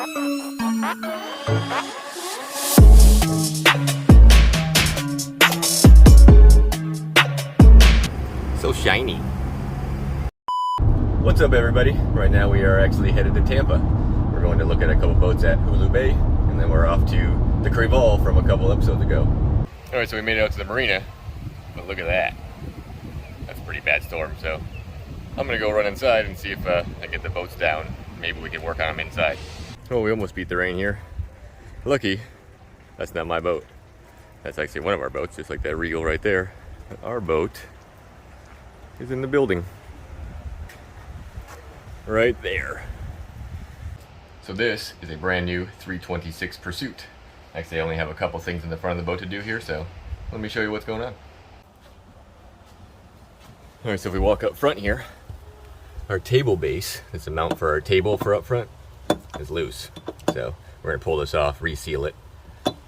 So shiny. What's up, everybody? Right now we are actually headed to Tampa. We're going to look at a couple boats at Hulu Bay, and then we're off to the Crevalle from a couple episodes ago. Alright, so we made it out to the marina, but look at that. That's a pretty bad storm, so I'm gonna go run inside and see if I get the boats down. Maybe we can work on them inside. Oh, we almost beat the rain here. Lucky, that's not my boat. That's actually one of our boats, just like that Regal right there. But our boat is in the building. Right there. So this is a brand new 326 Pursuit. Actually, I only have a couple things in the front of the boat to do here, so let me show you what's going on. Alright, so if we walk up front here, our table base, it's a mount for our table for up front, is loose. So we're going to pull this off, reseal it,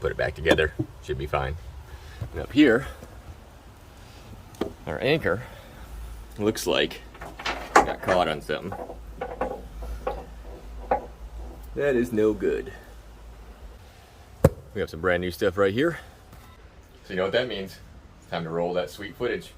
put it back together, should be fine. And up here, our anchor looks like it got caught on something. That is no good. We have some brand new stuff right here. So you know what that means. It's time to roll that sweet footage.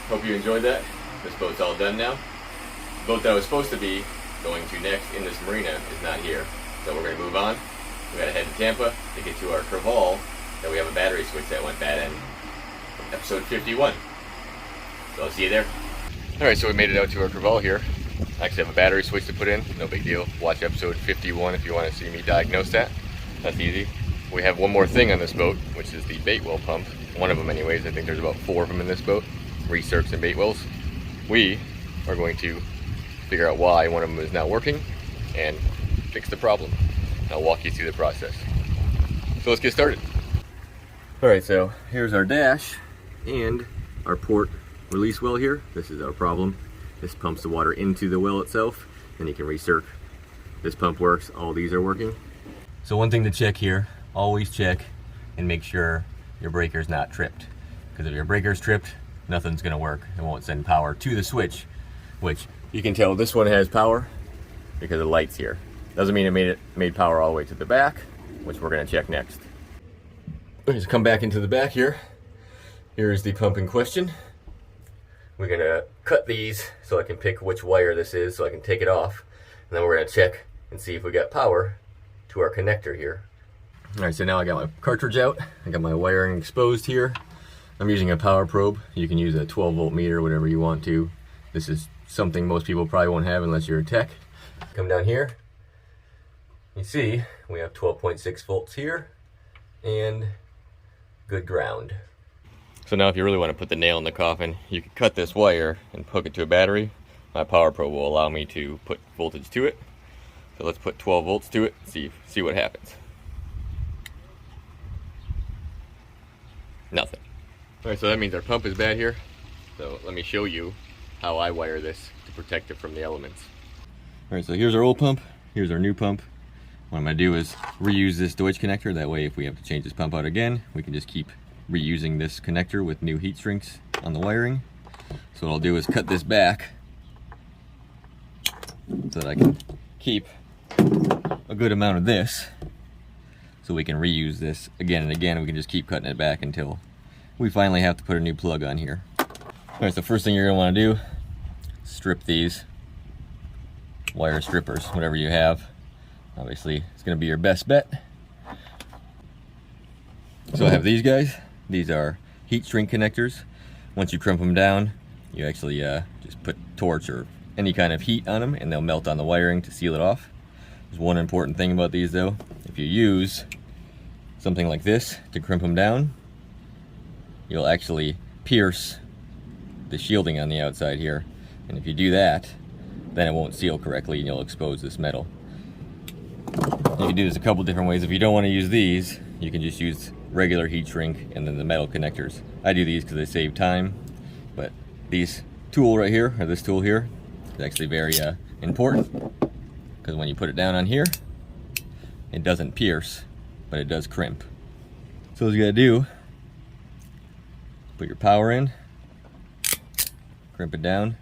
Hope you enjoyed that. This boat's all done now. The boat that I was supposed to be going to next in this marina is not here. So we're going to move on. We got to head to Tampa to get to our Crevalle that we have a battery switch that went bad in episode 51. So I'll see you there. Alright, so we made it out to our Crevalle here. I actually have a battery switch to put in. No big deal. Watch episode 51 if you want to see me diagnose that. That's easy. We have one more thing on this boat, which is the bait well pump. One of them anyways. I think there's about 4 of them in this boat. Recircs and bait wells. We are going to figure out why one of them is not working and fix the problem. I'll walk you through the process. So let's get started. Alright, so here's our dash and our port release well here. This is our problem. This pumps the water into the well itself, and you can recirc. This pump works, all these are working. So one thing to check here, always check and make sure your breaker's not tripped. Because if your breaker's tripped, nothing's gonna work. It won't send power to the switch, which you can tell this one has power because of the lights here. Doesn't mean it made power all the way to the back, which we're gonna check next. Let's come back into the back here. Here's the pump in question. We're gonna cut these so I can pick which wire this is so I can take it off. And then we're gonna check and see if we got power to our connector here. All right, so now I got my cartridge out. I got my wiring exposed here. I'm using a power probe. You can use a 12-volt meter, whatever you want to. This is something most people probably won't have unless you're a tech. Come down here. You see, we have 12.6 volts here and good ground. So now if you really want to put the nail in the coffin, you can cut this wire and hook it to a battery. My power probe will allow me to put voltage to it. So let's put 12 volts to it and see what happens. Nothing. Alright, so that means our pump is bad here. So let me show you how I wire this to protect it from the elements. Alright, so here's our old pump, here's our new pump. What I'm going to do is reuse this Deutsch connector. That way if we have to change this pump out again, we can just keep reusing this connector with new heat sinks on the wiring. So what I'll do is cut this back so that I can keep a good amount of this, so we can reuse this again and again. We can just keep cutting it back until we finally have to put a new plug on here. Alright, so first thing you're going to want to do, strip these wire strippers, whatever you have. Obviously it's going to be your best bet. So I have these guys. These are heat shrink connectors. Once you crimp them down, you actually just put torch or any kind of heat on them and they'll melt on the wiring to seal it off. There's one important thing about these though. If you use something like this to crimp them down, you'll actually pierce the shielding on the outside here. And if you do that, then it won't seal correctly and you'll expose this metal. You can do this a couple different ways. If you don't want to use these, you can just use regular heat shrink and then the metal connectors. I do these because they save time, but these tool right here, or this tool here, is actually very important, because when you put it down on here, it doesn't pierce, but it does crimp. So what you gotta do, put your power in, crimp it down.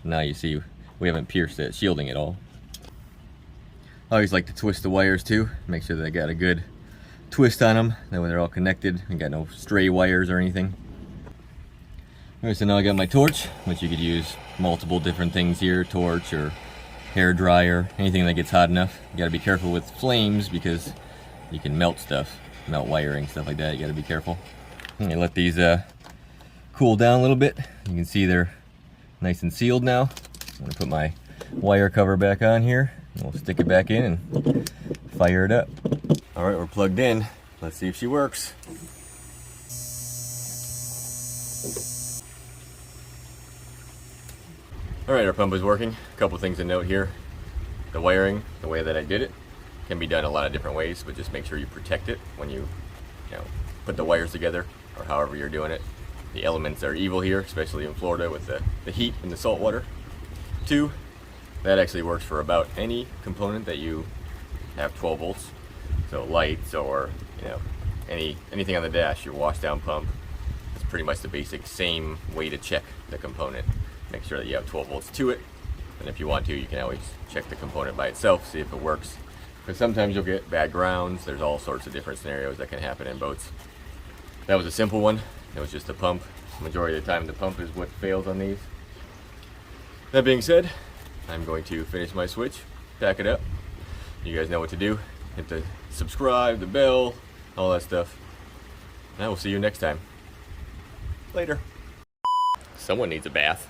Now you see we haven't pierced that shielding at all. I always like to twist the wires too, make sure that they got a good twist on them, that way they're all connected and got no stray wires or anything. Alright, so now I got my torch, which you could use multiple different things here, torch or hair dryer, anything that gets hot enough. You gotta be careful with flames because you can melt stuff, melt wiring, stuff like that. You gotta be careful. And let these cool down a little bit. You can see they're nice and sealed now. I'm gonna put my wire cover back on here and we'll stick it back in and fire it up. Alright, we're plugged in. Let's see if she works. Alright, our pump is working. A couple things to note here. The wiring, the way that I did it, can be done a lot of different ways, but just make sure you protect it when you put the wires together, or however you're doing it. The elements are evil here, especially in Florida with the heat and the salt water. 2, that actually works for about any component that you have 12 volts. So lights or anything on the dash, your wash down pump. It's pretty much the basic same way to check the component. Make sure that you have 12 volts to it, and if you want to, you can always check the component by itself, see if it works. Because sometimes you'll get bad grounds. There's all sorts of different scenarios that can happen in boats. That was a simple one. It was just the pump. The majority of the time the pump is what fails on these. That being said, I'm going to finish my switch, pack it up. You guys know what to do. Hit the subscribe, the bell, all that stuff. And I will see you next time. Later. Someone needs a bath.